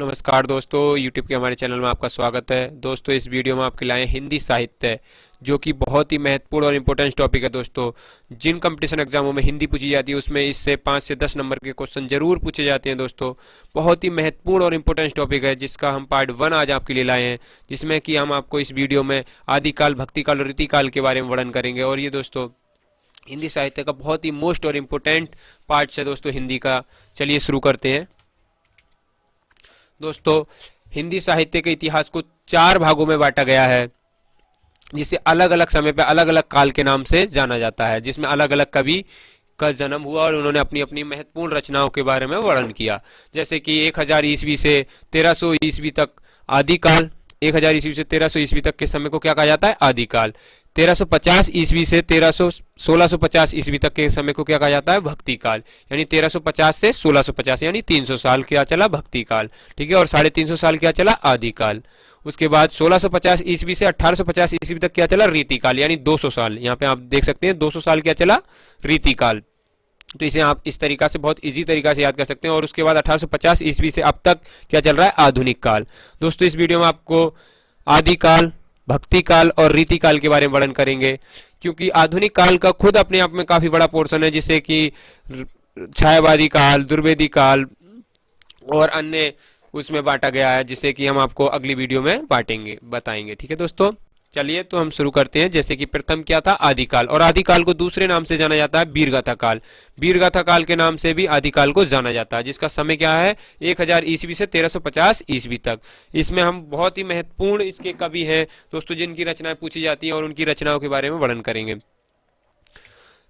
नमस्कार दोस्तों, YouTube के हमारे चैनल में आपका स्वागत है। दोस्तों इस वीडियो में आपके लाए हिंदी साहित्य, जो कि बहुत ही महत्वपूर्ण और इम्पोर्टेंट टॉपिक है। दोस्तों जिन कंपटीशन एग्जामों में हिंदी पूछी जाती है उसमें इससे 5 से 10 नंबर के क्वेश्चन जरूर पूछे जाते हैं। दोस्तों बहुत ही महत्वपूर्ण और इम्पोर्टेंट टॉपिक है, जिसका हम पार्ट 1 आज आपके लिए लाए हैं, जिसमें कि हम आपको इस वीडियो में आदिकाल, भक्तिकाल और रीतिकाल के बारे में वर्णन करेंगे। और ये दोस्तों हिंदी साहित्य का बहुत ही मोस्ट और इम्पोर्टेंट पार्ट है दोस्तों हिंदी का। चलिए शुरू करते हैं। दोस्तों हिंदी साहित्य के इतिहास को 4 भागों में बांटा गया है, जिसे अलग अलग समय पर अलग अलग काल के नाम से जाना जाता है, जिसमें अलग अलग कवि का जन्म हुआ और उन्होंने अपनी अपनी महत्वपूर्ण रचनाओं के बारे में वर्णन किया। जैसे कि 1000 ईस्वी से 1300 ईस्वी तक आदिकाल, 1000 ईस्वी से 1300 ईस्वी तक के समय को क्या कहा जाता है? आदिकाल। 1350 ईस्वी से 1650 ईस्वी तक के समय को क्या कहा जाता है? भक्ति काल। यानी 1350 से 1650 यानी 300 साल क्या चला? भक्ति काल। ठीक है। और 350 साल क्या चला? आदिकाल। उसके बाद 1650 ईस्वी से 1850 ईस्वी तक क्या चला? रीतिकाल, यानी 200 साल। यहाँ पे आप देख सकते हैं 200 साल क्या चला? रीतिकाल। तो इसे आप इस तरीका से बहुत इजी तरीका से याद कर सकते हैं। और उसके बाद 1850 ईस्वी से अब तक क्या चल रहा है? आधुनिक काल। दोस्तों इस वीडियो में आपको आदिकाल, भक्ति काल और रीतिकाल के बारे में वर्णन करेंगे, क्योंकि आधुनिक काल का खुद अपने आप में काफी बड़ा पोर्शन है, जिसे कि छायावादी काल, दुर्वेदी काल और अन्य उसमें बांटा गया है, जिसे कि हम आपको अगली वीडियो में बताएंगे। ठीक है दोस्तों, चलिए तो हम शुरू करते हैं। जैसे कि प्रथम क्या था? आदिकाल। और आदिकाल को दूसरे नाम से जाना जाता है वीरगाथा काल। वीरगाथा काल के नाम से भी आदिकाल को जाना जाता है, जिसका समय क्या है? 1000 ईस्वी से 1350 ईस्वी तक। इसमें हम बहुत ही महत्वपूर्ण इसके कवि हैं दोस्तों, जिनकी रचनाएं पूछी जाती हैं और उनकी रचनाओं के बारे में वर्णन करेंगे।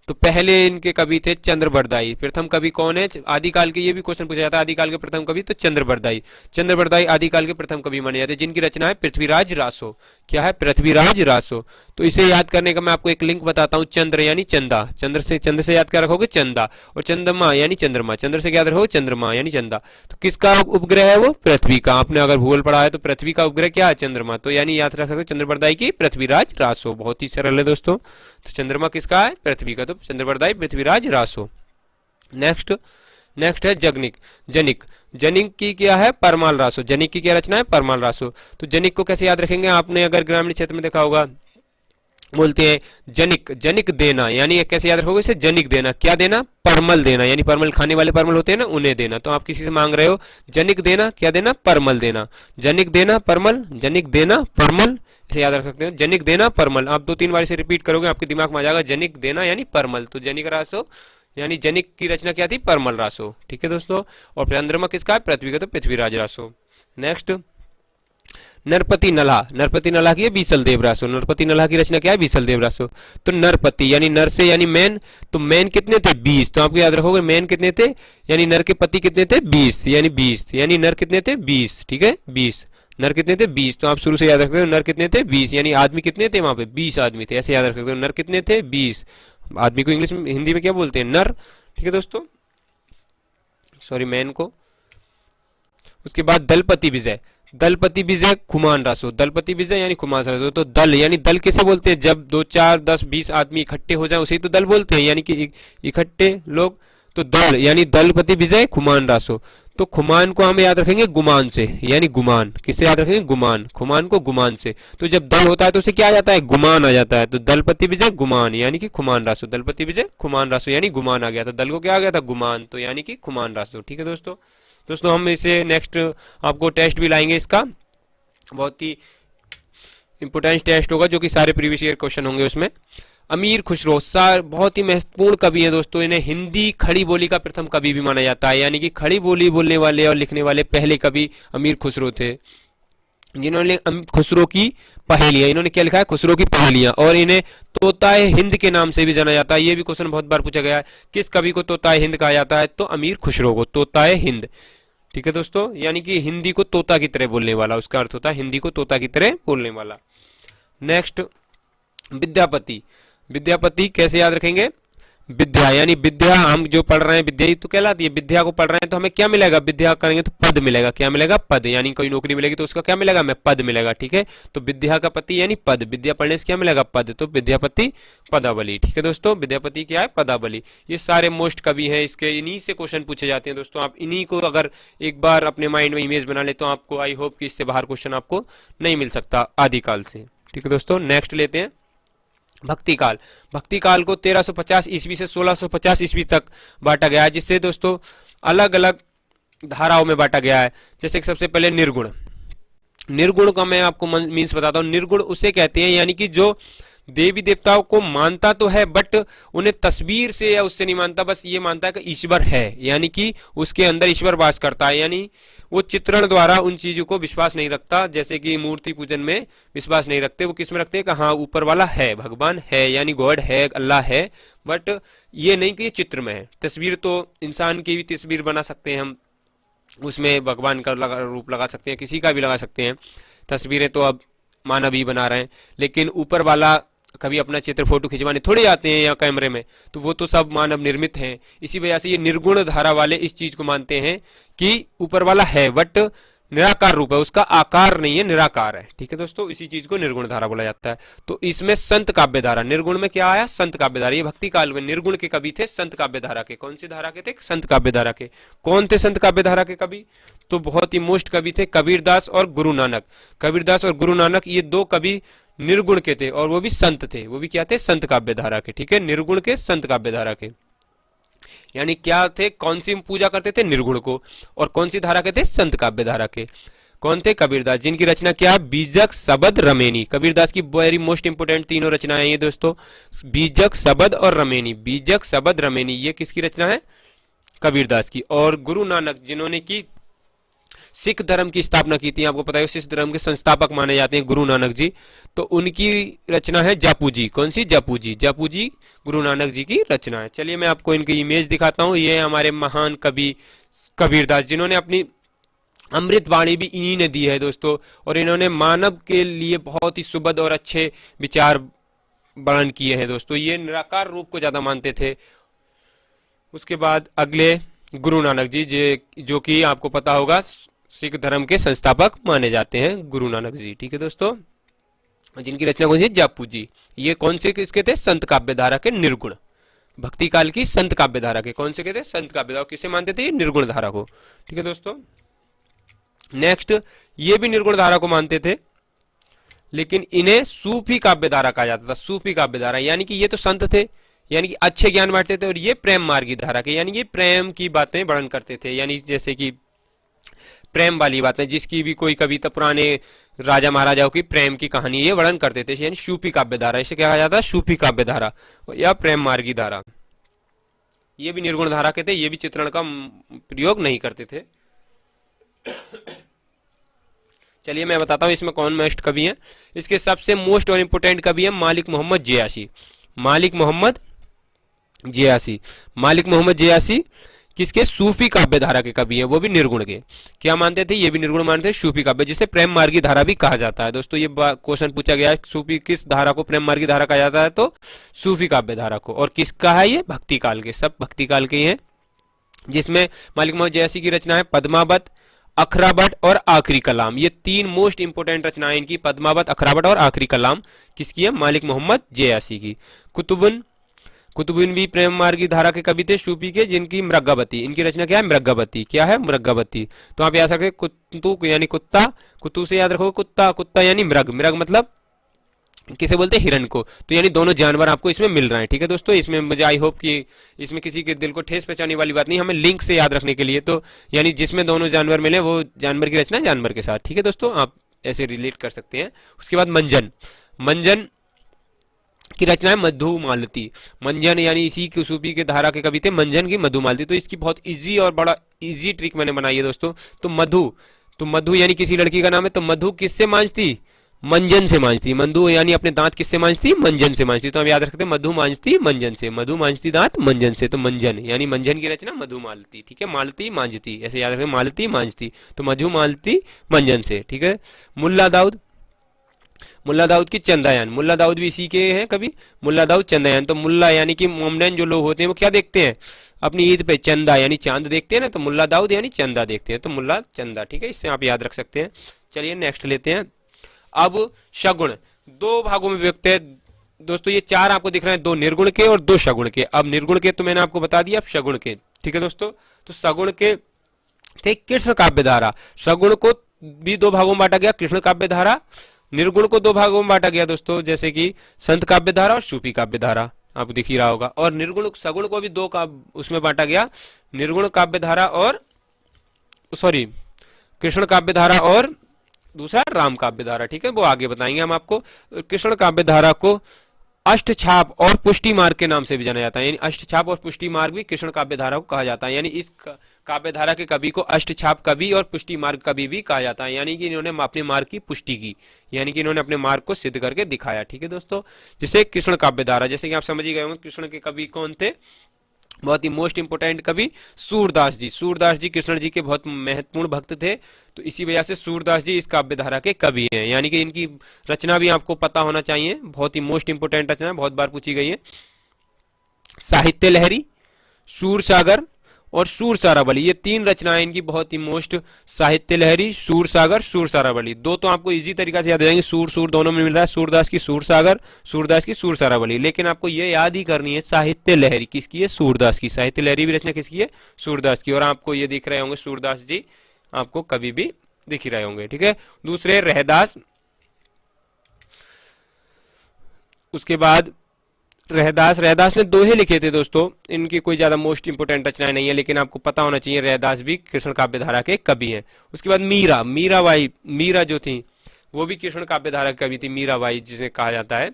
तो पहले इनके कवि थे चंद्रबरदाई। प्रथम कवि कौन है आदिकाल के? ये भी क्वेश्चन पूछा जाता है। आदिकाल के प्रथम कवि तो चंद्रबरदाई। चंद्रबरदाई आदिकाल के प्रथम कवि माने जाते हैं, जिनकी रचना है पृथ्वीराज रासो। क्या है? पृथ्वीराज रासो। तो इसे याद करने का मैं आपको एक लिंक बताता हूँ। चंद्र यानी चंदा, चंद्र से याद क्या रखोगे? चंदा। और चंद्रमा यानी चंद्रमा, चंद्र से याद रखोगे? चंद्रमा यानी चंदा। तो किसका उपग्रह है वो? पृथ्वी का। आपने अगर भूगोल पढ़ा है तो पृथ्वी का उपग्रह क्या है? चंद्रमा। तो यानी याद रख सकते चंद्रबरदाई की पृथ्वीराज रासो। बहुत ही सरल है दोस्तों। तो चंद्रमा किसका है? पृथ्वी का। तो चंद्रबरदाई पृथ्वीराज रासो। नेक्स्ट है जगनिक। जनिक की क्या है? परमाल रासो। जनिक की क्या रचना है? परमाल रासो। तो जनिक को कैसे याद रखेंगे? आपने अगर ग्रामीण क्षेत्र में देखा होगा, बोलते हैं जनिक देना, यानी कैसे याद रखोगे इसे? जनिक देना। क्या देना? परमल देना, यानी परमल खाने वाले परमल होते हैं ना, उन्हें देना। तो आप किसी से मांग रहे हो जनिक देना, क्या देना? परमल देना। जनिक देना परमल, जनिक देना परमल, इसे याद रख सकते हैं। जनिक देना परमल। आप 2-3 बार इसे रिपीट करोगे, आपके दिमाग में आ जाएगा जनिक देना यानी परमल। तो जनिक रासो यानी जनिक की रचना क्या थी? परमल रासो। ठीक है दोस्तों। और चंद्रमा किसका है? पृथ्वी का। तो पृथ्वीराज रासो। नेक्स्ट नरपति नल्हा की है बीसल देव रासो। नरपति नल्हा की रचना क्या है? बीसल देव रासो। तो नरपति यानी नर से यानी मैन, तो मैन कितने थे? 20। तो आपको याद रखोगे मैन कितने थे, यानी नर के पति कितने थे? 20 यानी 20, यानी नर कितने थे? 20। ठीक है, 20 नर कितने थे? 20। तो आप शुरू से याद रखते हो नर कितने थे? 20, यानी आदमी कितने थे वहां पे? 20 आदमी थे। ऐसे याद रख सकते हो नर कितने थे? 20। आदमी को इंग्लिश में, हिंदी में क्या बोलते हैं? नर। ठीक है दोस्तों, सॉरी मैन को। उसके बाद दलपति विजय खुमान रासो। दलपति विजय यानी खुमान रासो। तो दल यानी दल किसे बोलते हैं? जब 2, 4, 10, 20 आदमी इकट्ठे हो जाए उसे तो दल बोलते हैं, यानी कि इकट्ठे लोग। तो दल यानी दलपति विजय खुमान रासो। तो खुमान को हम याद रखेंगे गुमान से, यानी गुमान। किससे याद रखेंगे? गुमान। खुमान को गुमान से। तो जब दल होता है तो उसे क्या आ जाता है? गुमान आ जाता है। तो दलपति विजय गुमान यानी कि खुमान रासो। दलपति विजय खुमान रासो यानी गुमान आ गया था। दल को क्या आ गया था? गुमान। तो यानी कि खुमान रासो। ठीक है दोस्तों हम इसे नेक्स्ट आपको टेस्ट भी लाएंगे। इसका बहुत ही इंपोर्टेंट टेस्ट होगा, जो कि सारे प्रीवियस ईयर क्वेश्चन होंगे उसमें। अमीर खुसरो बहुत ही महत्वपूर्ण कवि है दोस्तों। इन्हें हिंदी खड़ी बोली का प्रथम कवि भी माना जाता है, यानी कि खड़ी बोली बोलने वाले और लिखने वाले पहले कवि अमीर खुसरो थे, जिन्होंने खुसरो की पहेलियां, इन्होंने क्या लिखा है? खुसरो की पहेलियां। और इन्हें तोताए हिंद के नाम से भी जाना जाता है। ये भी क्वेश्चन बहुत बार पूछा गया है, किस कवि को तोताए हिंद कहा जाता है? तो अमीर खुसरो को तोताए हिंद। ठीक है दोस्तों, यानी कि हिंदी को तोता की तरह बोलने वाला, उसका अर्थ होता है हिंदी को तोता की तरह बोलने वाला। नेक्स्ट विद्यापति कैसे याद रखेंगे? विद्या, यानी विद्या हम जो पढ़ रहे हैं विद्या ही तो कहलाती है। विद्या को पढ़ रहे हैं तो हमें क्या मिलेगा, विद्या करेंगे तो पद मिलेगा। क्या मिलेगा, पद, यानी कोई नौकरी मिलेगी तो उसका क्या मिलेगा, हमें पद मिलेगा। ठीक है, तो विद्या का पति यानी पद, विद्या पढ़ने से क्या मिलेगा, पद, तो विद्यापति पदावली। ठीक है दोस्तों, विद्यापति क्या है, पदावली। ये सारे मोस्ट कवि हैं, इसके इन्हीं से क्वेश्चन पूछे जाते हैं दोस्तों। आप इन्हीं को अगर एक बार अपने माइंड में इमेज बना ले तो आपको आई होप कि इससे बाहर क्वेश्चन आपको नहीं मिल सकता आदिकाल से। ठीक है दोस्तों, नेक्स्ट लेते हैं भक्ति काल। भक्ति काल को 1350 ईस्वी से 1650 ईस्वी तक बांटा गया है, जिससे दोस्तों अलग अलग धाराओं में बांटा गया है। जैसे कि सबसे पहले निर्गुण। निर्गुण का मैं आपको मीन्स बताता हूं। निर्गुण उसे कहते हैं यानी कि जो देवी देवताओं को मानता तो है बट उन्हें तस्वीर से या उससे नहीं मानता, बस ये मानता है कि ईश्वर है, यानी कि उसके अंदर ईश्वर वास करता है, यानी वो चित्रण द्वारा उन चीजों को विश्वास नहीं रखता। जैसे कि मूर्ति पूजन में विश्वास नहीं रखते, वो किस में रखते हैं कि हाँ ऊपर वाला है, भगवान है, यानी गॉड है, अल्लाह है, बट ये नहीं कि ये चित्र में है। तस्वीर तो इंसान की भी तस्वीर बना सकते हैं हम, उसमें भगवान का रूप लगा सकते हैं, किसी का भी लगा सकते हैं। तस्वीरें तो अब मानव ही बना रहे हैं, लेकिन ऊपर वाला कभी अपना चित्र फोटो खिंचवाने थोड़े आते हैं या कैमरे में, तो वो तो सब मानव निर्मित हैं। इसी वजह से ये निर्गुण धारा वाले इस चीज को मानते हैं कि ऊपर वाला है बट निराकार रूप है, उसका आकार नहीं है, निराकार है। ठीक है दोस्तों, इसी चीज को निर्गुण धारा बोला जाता है। तो इसमें संत काव्य धारा, निर्गुण में क्या आया, संत काव्य धारा। ये भक्ति काल में निर्गुण के कवि थे संत काव्य धारा के। कौन सी धारा के थे, संत काव्य धारा के। कौन थे संत काव्य धारा के कवि, तो बहुत ही मोस्ट कवि थे कबीरदास और गुरु नानक। कबीरदास और गुरु नानक ये दो कवि निर्गुण के थे और वो भी संत थे। वो भी क्या थे, संत काव्य धारा के। ठीक है, निर्गुण के, संत काव्य धारा के, यानी क्या थे, कौन सी पूजा करते थे, निर्गुण को, और कौन सी धारा के थे, संत काव्य धारा के। कौन थे, कबीरदास, जिनकी रचना क्या, बीजक शबद रमेनी। कबीरदास की वेरी मोस्ट इंपोर्टेंट तीनों रचनाएं ये दोस्तों, बीजक शबद और रमेनी। बीजक शबद रमेनी ये किसकी रचना है, कबीरदास की। और गुरु नानक जिन्होंने की सिख धर्म की स्थापना की थी, आपको पता है सिख धर्म के संस्थापक माने जाते हैं गुरु नानक जी, तो उनकी रचना है जापू जी। कौन सी, जापू जी। जापू जी गुरु नानक जी की रचना है। चलिए मैं आपको इनकी इमेज दिखाता हूं। ये हमारे महान कवि कबीरदास, जिन्होंने अपनी अमृत वाणी भी इन्हीं ने दी है दोस्तों, और इन्होंने मानव के लिए बहुत ही सुबद और अच्छे विचार वर्णन किए हैं दोस्तों। ये निराकार रूप को ज्यादा मानते थे। उसके बाद अगले गुरु नानक जी, जो कि आपको पता होगा सिख धर्म के संस्थापक माने जाते हैं गुरु नानक जी। ठीक है दोस्तों, जिनकी रचना कौन सी, जापू जी। ये कौन से किसके थे, संत काव्य धारा के, निर्गुण। भक्ति काल की संत काव्य धारा के, कौन से के थे, संत काव्य धारा। किसे मानते थे, निर्गुण धारा को। ठीक है दोस्तों, नेक्स्ट ये भी निर्गुण धारा को मानते थे, लेकिन इन्हें सूफी काव्य धारा कहा जाता था। सूफी काव्य धारा यानी कि ये तो संत थे, यानी कि अच्छे ज्ञान बांटते थे, और ये प्रेम मार्गी धारा के, यानी ये प्रेम की बातें वर्णन करते थे, यानी जैसे कि प्रेम वाली बातें, जिसकी भी कोई कविता पुराने राजा महाराजाओं की प्रेम की कहानी ये वर्णन करते थे, यानी सूफी काव्य धारा। इसे क्या कहा जाता है, सूफी काव्य धारा या प्रेम मार्गी धारा। ये भी निर्गुण धारा के थे, ये भी चित्रण का प्रयोग नहीं करते थे। चलिए मैं बताता हूं इसमें कौन मोस्ट कवि हैं। इसके सबसे मोस्ट और इंपोर्टेंट कवि हैं मालिक मोहम्मद जियासी। मालिक मोहम्मद जियासी, मालिक मोहम्मद जियासी किसके, सूफी काव्य धारा के कवि हैं, वो भी निर्गुण के। क्या मानते थे, ये भी निर्गुण मानते थे, सूफी काव्य, जिसे प्रेम मार्गी धारा भी कहा जाता है। दोस्तों ये क्वेश्चन पूछा गया है, सूफी किस धारा को प्रेम मार्गी धारा कहा जाता है, तो सूफी काव्य धारा को। और किसका है ये, भक्ति काल के, सब भक्ति काल के ही हैं, जिसमें मालिक मोहम्मद जियासी की रचना है पद्मावत, अखरावट और आखिरी कलाम। ये तीन मोस्ट इंपोर्टेंट रचनाएं इनकी, पद्मावत, अखरावट और आखिरी कलाम किसकी है, मालिक मोहम्मद जियासी की। कुतुबुन, कुतुबुन भी प्रेम मार्गी धारा के कवि थे सूफी के, जिनकी मृगावती, इनकी रचना क्या है, मृगावती। क्या है, मृगावती। तो आप याद रखें कुत्तु यानी कुत्ता, कुत्तु से याद रखो कुत्ता, कुत्ता यानी मृग, मृग मतलब किसे बोलते हैं, हिरण को। तो यानी दोनों जानवर आपको इसमें मिल रहे हैं। ठीक है दोस्तों, इसमें मुझे आई होप कि इसमें किसी के दिल को ठेस पहुंचाने वाली बात नहीं, हमें लिंक से याद रखने के लिए। तो यानी जिसमें दोनों जानवर मिले वो जानवर की रचना जानवर के साथ। ठीक है दोस्तों, आप ऐसे रिलेट कर सकते हैं। उसके बाद मंजन, मंजन की रचना है मधुमालती। मंजन यानी इसी की सूफी के धारा के कवि थे मंजन की मधुमालती। तो इसकी बहुत इजी और बड़ा इजी ट्रिक मैंने बनाई है दोस्तों। तो मधु यानी किसी लड़की का नाम है, तो मधु किससे मांझती, मंजन से मांझती। मधु यानी अपने दांत किससे मांझती, मंजन से मांझती। तो हम याद रखते हैं मधु मांझती मंजन से, मधु मांझती दांत मंजन से। तो मंजन यानी मंजन की रचना मधुमालती। ठीक है, मालती मांझती, ऐसे याद रखें, मालती मांझती, तो मधु मालती मंजन से। ठीक है, मुल्ला दाऊद, मुल्ला दाऊद की चंदायान, मुल्ला दाऊद भी इसी के हैं कभी, मुल्ला दाऊद चंदायान। तो मुल्ला यानी कि मोमडन जो लोग होते हैं वो क्या देखते हैं अपनी ईद पे, चंदा यानी चांद देखते हैं ना, तो मुल्ला दाऊद यानी चंदा देखते हैं, तो मुल्ला चंदा। ठीक है, इससे आप याद रख सकते हैं। चलिए नेक्स्ट लेते हैं। अब शगुन दो भागों में विभक्त है दोस्तों, ये चार आपको दिख रहे हैं, दो निर्गुण के और दो शगुण के। अब निर्गुण के तो मैंने आपको बता दिया, अब शगुण के। ठीक है दोस्तों, तो सगुण के थे कृष्ण काव्य धारा, सगुण को भी दो भागों में बांटा गया, कृष्ण काव्य धारा। निर्गुण को दो भागों में बांटा गया दोस्तों, जैसे कि संत काव्य धारा और सूफी काव्य धारा, आपको दिख ही रहा होगा। और निर्गुण सगुण को भी दो का उसमें बांटा गया, निर्गुण काव्य धारा और सॉरी कृष्ण काव्य धारा और दूसरा राम काव्य धारा। ठीक है, वो आगे बताएंगे हम आपको। कृष्ण काव्य धारा को अष्टछाप और पुष्टि मार्ग के नाम से भी जाना जाता है, यानी अष्टछाप और पुष्टि मार्ग भी कृष्ण काव्य धारा को कहा जाता है। यानी इस काव्य धारा के कवि को अष्टछाप कवि और पुष्टि मार्ग कवि भी कहा जाता है, यानी कि इन्होंने अपने मार्ग की पुष्टि की, यानी कि इन्होंने अपने मार्ग को सिद्ध करके दिखाया। ठीक है दोस्तों, जिसे कृष्ण काव्य धारा, जैसे कि आप समझ ही गए होंगे कृष्ण के कवि कौन थे, बहुत ही मोस्ट इंपोर्टेंट कवि सूरदास जी। सूरदास जी कृष्ण जी के बहुत महत्वपूर्ण भक्त थे, तो इसी वजह से सूरदास जी इस काव्य धारा के कवि हैं। यानी कि इनकी रचना भी आपको पता होना चाहिए, बहुत ही मोस्ट इंपोर्टेंट रचना, बहुत बार पूछी गई है। साहित्य लहरी, सूर सागर और सूर सारावली, ये तीन रचनाएं इनकी बहुत ही मोस्ट। साहित्य लहरी, सूर सागर, सूर सारावली, दो तो आपको इजी तरीका से याद हो जाएंगे, सूर सूर दोनों में मिल रहा है, सूरदास की सूर सागर, सूरदास की सूर सारावली। लेकिन आपको ये याद ही करनी है साहित्य लहरी किसकी है, सूरदास की। साहित्य लहरी भी रचना किसकी है, सूरदास की। और आपको ये दिख रहे होंगे सूरदास जी, आपको कभी भी दिख ही रहे होंगे। ठीक है, दूसरे रहदास, उसके बाद रहदास ने दोहे लिखे थे दोस्तों, इनकी कोई ज्यादा मोस्ट इंपोर्टेंट रचनाएं नहीं है, लेकिन आपको पता होना चाहिए रहदास भी कृष्ण काव्य धारा के कवि हैं। उसके बाद मीराबाई, मीरा जो थी वो भी कृष्ण काव्य धारा की कवि थी, मीराबाई जिसे कहा जाता है।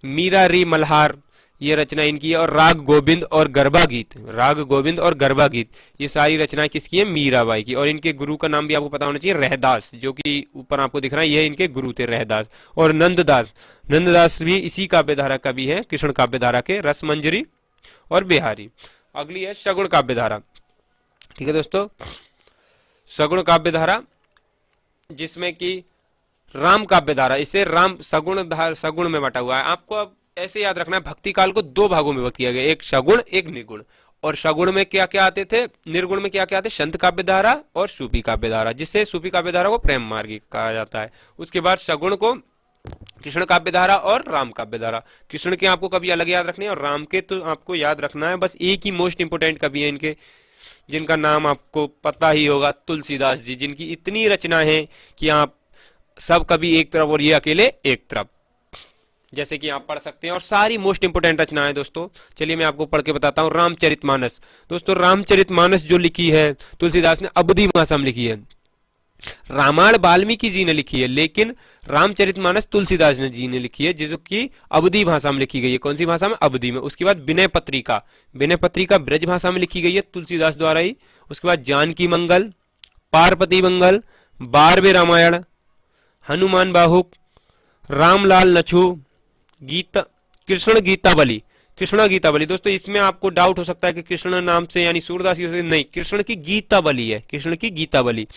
मीरा री मल्हार, ये रचना इनकी है। और राग गोविंद और गरबा गीत, राग गोविंद और गरबा गीत, ये सारी रचनाएं किसकी है, मीराबाई की। और इनके गुरु का नाम भी आपको पता होना चाहिए, रहदास, जो कि ऊपर आपको दिख रहा है, ये इनके गुरु थे रहदास। और नंददास, नंददास भी इसी काव्य धारा कवि है, कृष्ण काव्य धारा के, रसमंजरी और बिहारी। अगली है सगुण काव्य धारा। ठीक है दोस्तों, सगुण काव्य धारा जिसमें कि राम काव्य धारा, इसे राम सगुण में बटा हुआ है। आपको अब ऐसे याद रखना है, भक्ति काल को दो भागों में विभक्त किया गया, एक सगुण एक निर्गुण। और सगुण में क्या क्या आते थे, निर्गुण में क्या क्या आते, संत काव्य धारा और सूफी काव्य धारा, जिससे सूफी काव्य धारा को प्रेम मार्गी कहा जाता है। उसके बाद सगुण को कृष्ण काव्य धारा और राम काव्य धारा। कृष्ण के आपको कभी अलग याद रखने हैं और राम के तो आपको याद रखना है, बस एक ही मोस्ट इंपोर्टेंट कवि है इनके, जिनका नाम आपको पता ही होगा, तुलसीदास जी, जिनकी इतनी रचना है कि आप सब कवि एक तरफ और ये अकेले एक तरफ, जैसे कि आप पढ़ सकते हैं। और सारी मोस्ट इंपोर्टेंट रचनाएं दोस्तों, चलिए मैं आपको पढ़ के बताता हूँ। रामचरितमानस, दोस्तों रामचरितमानस जो लिखी है तुलसीदास ने अवधी भाषा में लिखी है। रामायण वाल्मीकि जी ने लिखी है, लेकिन रामचरितमानस तुलसीदास जी ने लिखी है, जो कि अवधी भाषा में लिखी गई है। कौन सी भाषा में, अवधी में। उसके बाद विनय पत्रिका, विनय पत्रिका ब्रज भाषा में लिखी गई है तुलसीदास द्वारा ही। उसके बाद जानकी मंगल, पार्वती मंगल, बारवे रामायण, हनुमान बाहुक, रामलाल नछू, गीता, कृष्ण गीतावली, कृष्ण गीतावली। दोस्तों इसमें आपको डाउट हो सकता है कि कृष्ण नाम से यानी सूरदास की, नहीं, कृष्ण की गीतावली है, कृष्ण की गीतावली।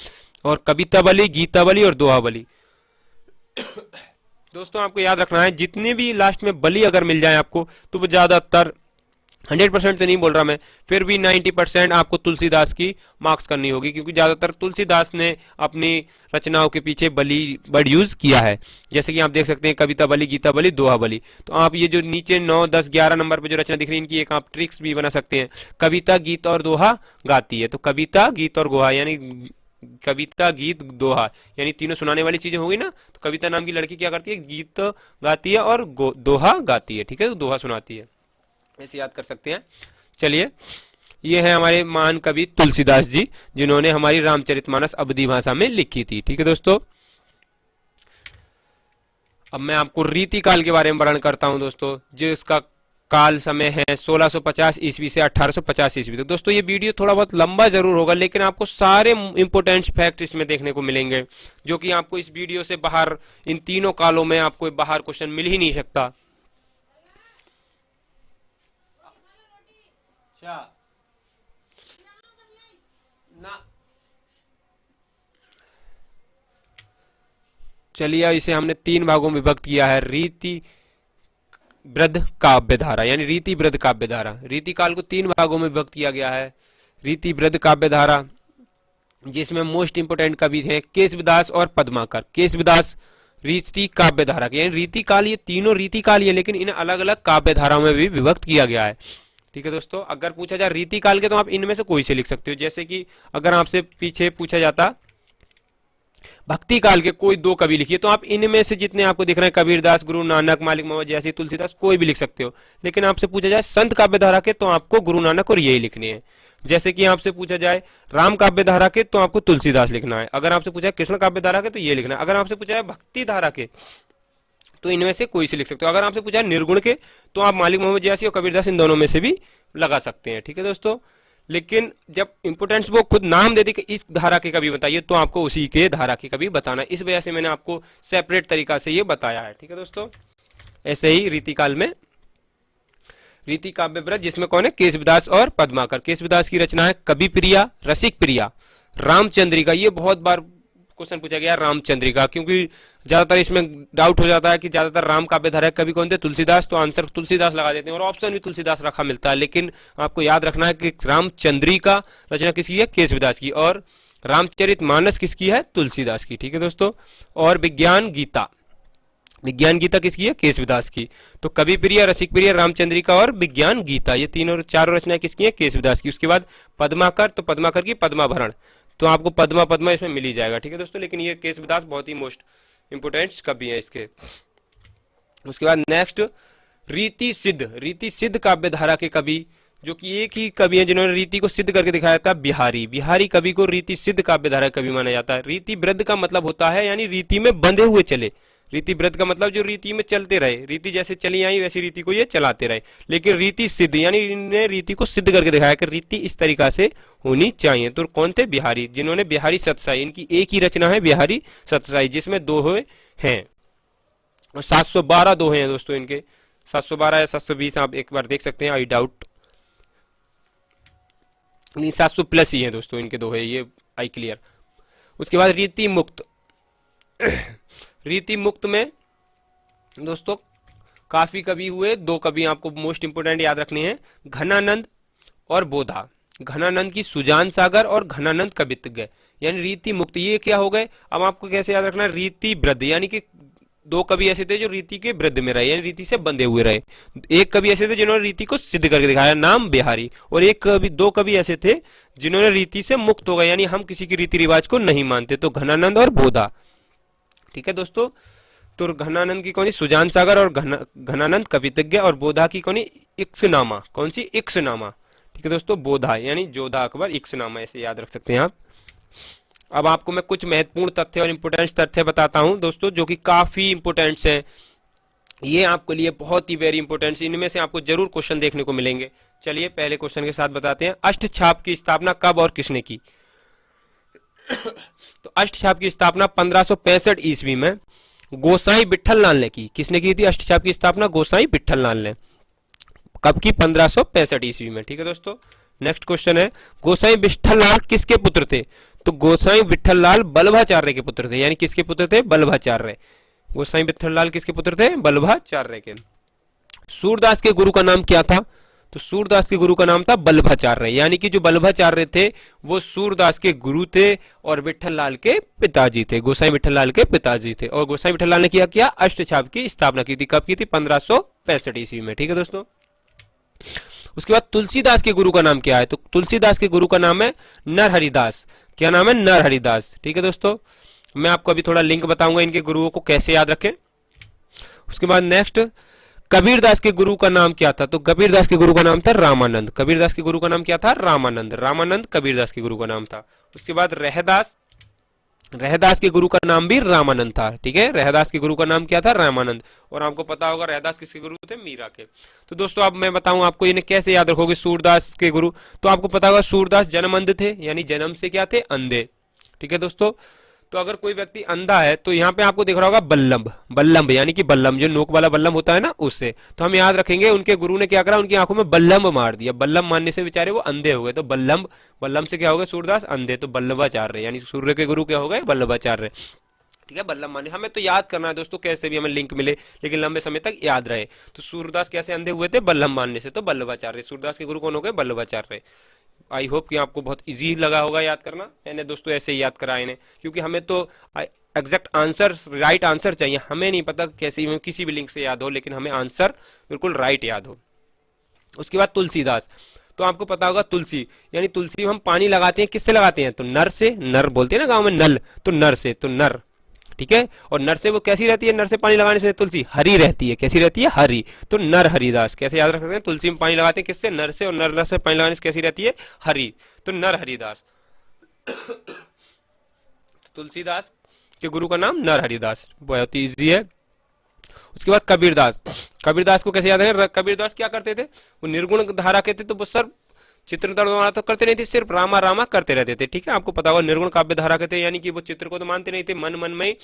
और कवितावली, गीतावली और दोहावली। दोस्तों आपको याद रखना है, जितने भी लास्ट में बली अगर मिल जाए आपको, तो वो ज्यादातर 100% तो नहीं बोल रहा मैं, फिर भी 90% आपको तुलसीदास की मार्क्स करनी होगी, क्योंकि ज्यादातर तुलसीदास ने अपनी रचनाओं के पीछे बली वर्ड यूज किया है। जैसे कि आप देख सकते हैं, कविता बली, गीता बली, दोहा बली। तो आप ये जो नीचे 9, 10, 11 नंबर पे जो रचना दिख रही है, इनकी एक आप ट्रिक्स भी बना सकते हैं। कविता, गीत और दोहा गाती है, तो कविता, गीत और गोहा, यानी कविता, गीत, दोहा, यानी तीनों सुनाने वाली चीजें होगी ना। तो कविता नाम की लड़की क्या करती है, गीत गाती है और दोहा गाती है। ठीक है, तो दोहा सुनाती है, ऐसे याद कर सकते हैं। चलिए, ये है हमारे महान कवि तुलसीदास जी, जिन्होंने हमारी रामचरितमानस अवधी भाषा में लिखी थी। ठीक है दोस्तों, अब मैं आपको रीति काल के बारे में वर्णन करता हूं दोस्तों, जो इसका काल समय है 1650 ईस्वी से 1850 ईस्वी तक। दोस्तों ये वीडियो थोड़ा बहुत लंबा जरूर होगा, लेकिन आपको सारे इंपोर्टेंट फैक्ट इसमें देखने को मिलेंगे, जो कि आपको इस वीडियो से बाहर, इन तीनों कालों में आपको बाहर क्वेश्चन मिल ही नहीं सकता। ना चलिए इसे हमने 3 भागों में विभक्त किया है। रीति वृद्ध काव्य धारा यानी रीति वृद्ध काव्य धारा। रीति काल को 3 भागों में विभक्त किया गया है। रीति वृद्ध काव्य धारा जिसमें मोस्ट इंपोर्टेंट कवि हैं केशवदास और पद्माकर। केशवदास रीति काव्य धारा यानी रीति काल, ये तीनों रीति काल ही है लेकिन इन्हें अलग अलग काव्य धाराओं में भी विभक्त किया गया है। ठीक है दोस्तों, अगर पूछा जाए रीति काल के तो आप इनमें से कोई से लिख सकते हो। जैसे कि अगर आपसे पीछे पूछा जाता भक्ति काल के कोई 2 कवि लिखिए तो आप इनमें से जितने आपको दिख रहे हैं कबीरदास, गुरु नानक, मालिक मोहम्मद जैसी, तुलसीदास, कोई भी लिख सकते हो। लेकिन आपसे पूछा जाए संत काव्य धारा के तो आपको गुरु नानक और यही लिखने हैं। जैसे कि आपसे पूछा जाए राम काव्य धारा के तो आपको तुलसीदास लिखना है। अगर आपसे पूछा है कृष्ण काव्य धारा के तो ये लिखना है। अगर आपसे पूछा है भक्ति धारा के तो इनमें से कोई से लिख सकते हो। अगर आपसे पूछा है निर्गुण के तो आप मालिक मोहम्मद जैसी और कबीरदास इन दोनों में से भी लगा सकते हैं। ठीक है दोस्तों, लेकिन जब इंपोर्टेंस वो खुद नाम दे दे कि इस धारा के कवि बताइए तो आपको उसी के धारा के कवि बताना है। इस वजह से मैंने आपको सेपरेट तरीका से ये बताया है। ठीक है दोस्तों, ऐसे ही रीति काल में रीति काव्य व्रत जिसमें कौन है केशवदास और पद्माकर। केशवदास की रचना है कवि प्रिया, रसिक प्रिया, रामचंद्रिका। ये बहुत बार क्वेश्चन पूछा गया रामचंद्रिका, क्योंकि ज्यादातर इसमें डाउट हो जाता है कि ज्यादातर राम काव्य धारा कवि कौन थे, तुलसीदास, तो आंसर तुलसीदास लगा देते हैं और ऑप्शन भी तुलसीदास रखा मिलता है। लेकिन आपको याद रखना है कि रामचंद्रिका रचना किसकी है, केशवदास की, और रामचरितमानस किसकी है, तुलसीदास की। ठीक है दोस्तों, और विज्ञान गीता, विज्ञान गीता किसकी है, केशवदास की। तो कवि प्रिय, रसिक प्रिय, रामचंद्रिका और विज्ञान गीता, ये तीनों चारों रचनाएं किसकी है, केशवदास की। उसके बाद पद्माकर, तो पद्माकर की पद्माभरण, तो आपको पद्मा पद्मा इसमें मिल ही जाएगा। ठीक है दोस्तों, लेकिन ये केशवदास बहुत ही मोस्ट इंपोर्टेंट कवि है इसके। उसके बाद नेक्स्ट रीति सिद्ध, रीति सिद्ध काव्य धारा के कवि जो कि एक ही कवि हैं जिन्होंने रीति को सिद्ध करके दिखाया था, बिहारी। बिहारी कवि को रीति सिद्ध काव्य धारा कवि माना जाता है। रीति वृद्ध का मतलब होता है यानी रीति में बंधे हुए चले। रीति व्रत का मतलब जो रीति में चलते रहे, रीति जैसे चली आई वैसी रीति को ये चलाते रहे। लेकिन रीति सिद्ध यानी इन्हें रीति को सिद्ध करके दिखाया कि रीति इस तरीका से होनी चाहिए। तो कौन थे, बिहारी, जिन्होंने बिहारी सतसाई, इनकी एक ही रचना है बिहारी सतसाई जिसमें दोहे हैं और 712 दोहे हैं दोस्तों इनके। 712 या 720 आप एक बार देख सकते हैं, आई डाउट, नहीं 700 प्लस ही है दोस्तों इनके दोहे, ये आई क्लियर। उसके बाद रीति मुक्त, रीति मुक्त में दोस्तों काफी कवि हुए, 2 कवि आपको मोस्ट इंपोर्टेंट याद रखने हैं, घनानंद और बोधा। घनानंद की सुजान सागर और घनानंद कवित्व, यानी रीति मुक्त ये क्या हो गए। अब आपको कैसे याद रखना है, रीति वृद्ध यानी कि 2 कवि ऐसे थे जो रीति के वृद्ध में रहे यानी रीति से बंधे हुए रहे। एक कवि ऐसे थे जिन्होंने रीति को सिद्ध करके दिखाया, नाम बिहारी, और 2 कवि ऐसे थे जिन्होंने रीति से मुक्त हो गए यानी हम किसी की रीति रिवाज को नहीं मानते, तो घनानंद और बोधा। ठीक है दोस्तों, तो घनानंद की कौन सी, सुजान सागर और घनानंद कवितज्ञ, और बोधा की कौन, इक्सनामा, कौन सी, इक्सनामा। ठीक है दोस्तों, बोधा यानी जोधा अकबर, इक्सनामा, ऐसे याद रख सकते हैं आप। अब आपको मैं कुछ महत्वपूर्ण तथ्य और इंपोर्टेंट तथ्य बताता हूं दोस्तों जो कि काफी इंपोर्टेंट्स हैं, ये आपके लिए बहुत ही वेरी इंपोर्टेंट, इनमें से आपको जरूर क्वेश्चन देखने को मिलेंगे। चलिए पहले क्वेश्चन के साथ बताते हैं, अष्टछाप की स्थापना कब और किसने की। तो अष्टछाप की स्थापना 1565 ईस्वी में गोसाई विठल लाल ने की। किसने की थी अष्टछाप की स्थापना, गोसाई विठल लाल ने। कब की, 1565 ईस्वी में। ठीक है दोस्तों, नेक्स्ट क्वेश्चन है, गोसाई विठल लाल किसके पुत्र थे। तो गोसाई विठल लाल बल्लभाचार्य के पुत्र थे, यानी किसके पुत्र थे, बल्लभाचार्य। गोसाई विठल लाल किसके पुत्र थे, बल्लभाचार्य के। सूरदास के गुरु का नाम क्या था। तो सूरदास के गुरु का नाम था बल्लभाचार्य, यानी कि जो बल्लभाचार्य थे वो सूरदास के गुरु थे और विठल लाल के पिताजी थे, गोसाई विठल लाल के पिताजी थे। और गोसाई विठल लाल ने किया अष्टछाप की स्थापना की थी। कब की थी, 1565 ईस्वी में। ठीक है दोस्तों, उसके बाद तुलसीदास के गुरु का नाम क्या है। तो तुलसीदास के गुरु का नाम है नरहरिदास। क्या नाम है, नरहरिदास। ठीक है दोस्तों, मैं आपको अभी थोड़ा लिंक बताऊंगा इनके गुरुओं को कैसे याद रखें। उसके बाद नेक्स्ट, कबीरदास के गुरु का नाम क्या था। तो कबीरदास के गुरु का नाम था रामानंद। कबीरदास के गुरु का नाम क्या था, रामानंद। रामानंद कबीरदास के गुरु का नाम था। उसके बाद रहदास, रहदास के गुरु का नाम भी रामानंद था। ठीक है, रहदास के गुरु का नाम क्या था, रामानंद। और आपको पता होगा रहदास किसके गुरु थे, मीरा के। तो दोस्तों अब मैं बताऊं आपको इन्हें कैसे याद रखोगे, सूरदास के गुरु। तो आपको पता होगा सूरदास जन्म अंध थे, यानी जन्म से क्या थे, अंधे। ठीक है दोस्तों, तो अगर कोई व्यक्ति अंधा है तो यहाँ पे आपको दिख रहा होगा बल्लभ, बल्लभ यानी कि बल्लम, जो नोक वाला बल्लम होता है ना, उससे। तो हम याद रखेंगे उनके गुरु ने क्या करा, उनकी आंखों में बल्लम मार दिया। बल्लम मारने से बेचारे वो अंधे हो गए। तो बल्लम से क्या हो गए, सूरदास अंधे, तो बल्लभाचार्य, यानी सूर्य के गुरु क्या हो गए, बल्लभाचार्य। ठीक है, बल्लभ मान्य। हमें तो याद करना है दोस्तों, कैसे भी हमें लिंक मिले लेकिन लंबे समय तक याद रहे। तो सूरदास कैसे अंधे हुए थे? बल्लभ मान्य से। तो बल्लभाचार्य, सूरदास के गुरु कौन हो गए? बल्लभाचार्य। आई होप कि आपको बहुत इजी लगा होगा याद करना। मैंने दोस्तों ऐसे ही याद करा इन्हें, क्योंकि हमें तो एग्जैक्ट आंसर, राइट आंसर चाहिए। हमें नहीं पता कैसे भी किसी भी लिंक से याद हो, लेकिन हमें आंसर बिल्कुल राइट याद हो। उसके बाद तुलसीदास। तो आपको पता होगा तुलसी, यानी तुलसी हम पानी लगाते हैं, किससे लगाते हैं? तो नर से। नर बोलते हैं ना गांव में, नल, तो नर से, तो नर। ठीक है, और नर से वो कैसी रहती है? नर से पानी लगाने से तुलसी हरी रहती है। कैसी रहती है? हरी। तो नर हरिदास कैसे याद रख सकते हैं? तुलसी में पानी लगाते हैं किससे? नर से, और नर से पानी लगाने से कैसी रहती है? हरी। तो नर हरिदास। तुलसीदास के गुरु का नाम नर हरिदास, बहुत ही इजी है। उसके बाद कबीरदास। कबीरदास को कैसे याद है? कबीरदास क्या करते थे? वो निर्गुण धारा के थे, तो वो सर चित्र द्वारा तो करते नहीं थे, सिर्फ रामा रामा करते रहते थे। ठीक है, आपको पता होगा निर्गुण काव्य धारा के थे, यानी कि वो चित्र को तो मानते नहीं थे, मन मन में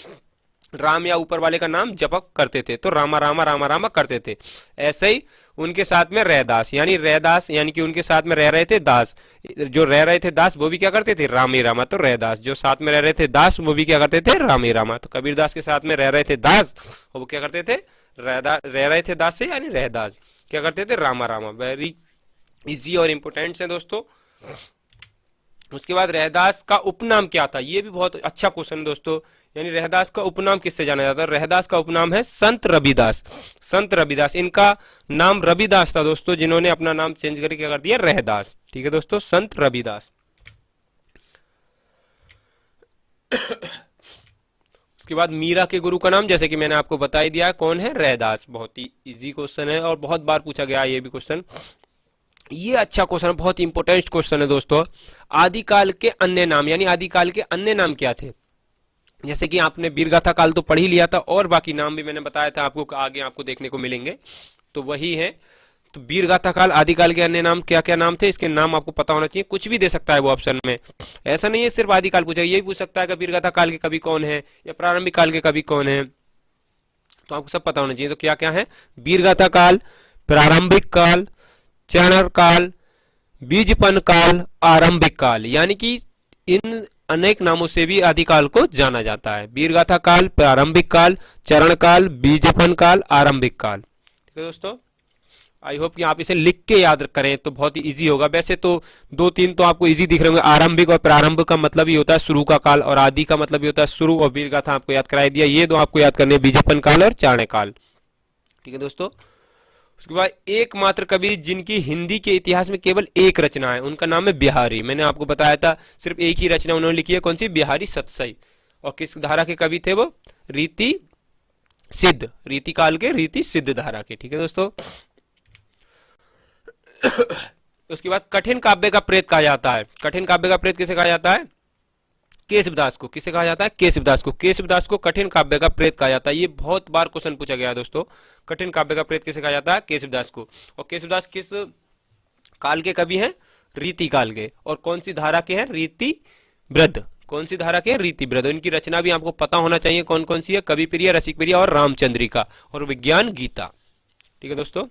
राम या ऊपर वाले का नाम जपक करते थे, तो रामा रामा रामा रामा करते थे। ऐसे ही उनके साथ में रैदास, यानी रैदास यानी कि उनके साथ में रह रहे थे दास, जो रह रहे थे दास वो भी क्या करते थे? राम ही रामा। तो रैदास जो साथ में रह रहे थे दास, वो भी क्या करते थे? राम ही रामा। तो कबीरदास के साथ में रह रहे थे दास, और वो क्या करते थे? रह रहे थे दास से, यानी रहदास क्या करते थे? रामा रामा। वेरी इजी और इंपोर्टेंट है दोस्तों। उसके बाद रहदास का उपनाम क्या था? ये भी बहुत अच्छा क्वेश्चन है दोस्तों, यानी रहदास का उपनाम किससे जाना जाता है? रहदास का उपनाम है संत रविदास। संत रविदास, इनका नाम रविदास था दोस्तों, जिन्होंने अपना नाम चेंज करके क्या कर दिया? रहदास। ठीक है दोस्तों, संत रविदास। उसके बाद मीरा के गुरु का नाम, जैसे कि मैंने आपको बता ही दिया, कौन है? रहदास। बहुत ही इजी क्वेश्चन है और बहुत बार पूछा गया ये भी क्वेश्चन। ये अच्छा क्वेश्चन है, बहुत इंपोर्टेंट क्वेश्चन है दोस्तों। आदिकाल के अन्य नाम, यानी आदिकाल के अन्य नाम क्या थे? जैसे कि आपने वीरगाथा काल तो पढ़ ही लिया था, और बाकी नाम भी मैंने बताया था आपको, आगे आपको देखने को मिलेंगे, तो वही है। तो वीरगाथा काल, आदिकाल के अन्य नाम क्या क्या नाम थे? इसके नाम आपको पता होना चाहिए। कुछ भी दे सकता है वो ऑप्शन में, ऐसा नहीं है सिर्फ आदिकाल पूछेगा, ये भी पूछ सकता है कि वीरगाथा काल के कवि कौन है या प्रारंभिक काल के कवि कौन है, तो आपको सब पता होना चाहिए। तो क्या क्या है? वीरगाथा काल, प्रारंभिक काल, चाणक्य काल, बीजपन काल, आरंभिक काल, यानी कि इन अनेक नामों से भी आदिकाल को जाना जाता है। वीरगाथा काल, प्रारंभिक काल, चरण काल, बीजपन काल, आरंभिक काल। ठीक है दोस्तों, आई होप कि आप इसे लिख के याद करें तो बहुत ही इजी होगा। वैसे तो दो तीन तो आपको इजी दिख रहे होंगे। आरंभिक और प्रारंभ का मतलब ही होता है शुरू का काल, और आदि का मतलब ही होता है शुरू, और वीरगाथा आपको याद कराई दिया। ये दो आपको याद करने, बीजपन काल और चाणक्य काल। ठीक है दोस्तों, उसके बाद एकमात्र कवि जिनकी हिंदी के इतिहास में केवल एक रचना है, उनका नाम है बिहारी। मैंने आपको बताया था सिर्फ एक ही रचना उन्होंने लिखी है, कौन सी? बिहारी सतसई। और किस धारा के कवि थे वो? रीति सिद्ध, रीति काल के रीति सिद्ध धारा के। ठीक है दोस्तों, उसके बाद कठिन काव्य का प्रेत कहा जाता है। कठिन काव्य का प्रेत किसे कहा जाता है? केशवदास को। किसे कहा जाता है? केशवदास को। केशवदास को कठिन काव्य का प्रेत कहा जाता है। ये बहुत बार क्वेश्चन पूछा गया है दोस्तों, कठिन काव्य का प्रेत किसे कहा जाता है? केशवदास को। और केशवदास किस काल के कवि हैं? रीति काल के। और कौन सी धारा के हैं? रीति वृद्ध। कौन सी धारा के हैं? रीति वृद्ध। इनकी रचना भी आपको पता होना चाहिए कौन कौन सी है? कवि प्रिय, रसिक प्रिय और रामचंद्रिका, और विज्ञान गीता। ठीक है दोस्तों,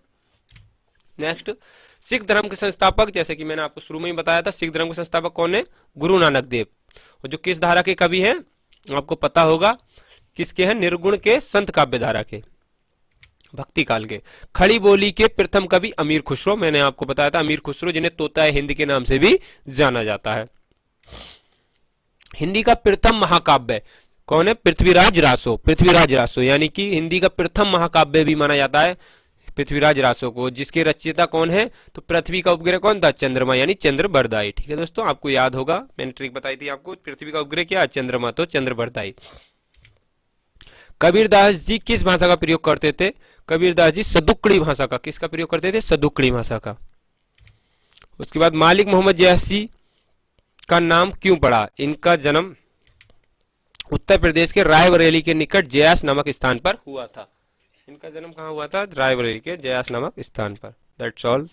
नेक्स्ट सिख धर्म के संस्थापक, जैसे कि मैंने आपको शुरू में ही बताया था, सिख धर्म के संस्थापक कौन है? गुरु नानक देव। और जो किस धारा के कवि हैं आपको पता होगा, किसके हैं? निर्गुण के, संत काव्य धारा के, भक्ति काल के। खड़ी बोली के प्रथम कवि अमीर खुसरो। मैंने आपको बताया था अमीर खुसरो, जिन्हें तोता हिंद के नाम से भी जाना जाता है। हिंदी का प्रथम महाकाव्य कौन है? पृथ्वीराज रासो। पृथ्वीराज रासो, यानी कि हिंदी का प्रथम महाकाव्य भी माना जाता है पृथ्वीराज रासो को, जिसके रचयिता कौन है? तो पृथ्वी का उपग्रह कौन था? चंद्रमा, यानी चंद्रबरदाई। ठीक है दोस्तों, आपको याद होगा, मैंने ट्रिक बताई थी आपको। पृथ्वी का उपग्रह क्या? चंद्रमा, तो चंद्रबरदाई। कबीरदास जी किस भाषा का प्रयोग करते थे? कबीरदास जी सदुक्कड़ी भाषा का। किसका प्रयोग करते थे? सदुक्कड़ी भाषा का। उसके बाद मालिक मोहम्मद जयासी का नाम क्यों पड़ा? इनका जन्म उत्तर प्रदेश के रायबरेली के निकट जयास नामक स्थान पर हुआ था। इनका जन्म कहाँ हुआ था? रायबरेली के जयास नामक स्थान पर। That's all.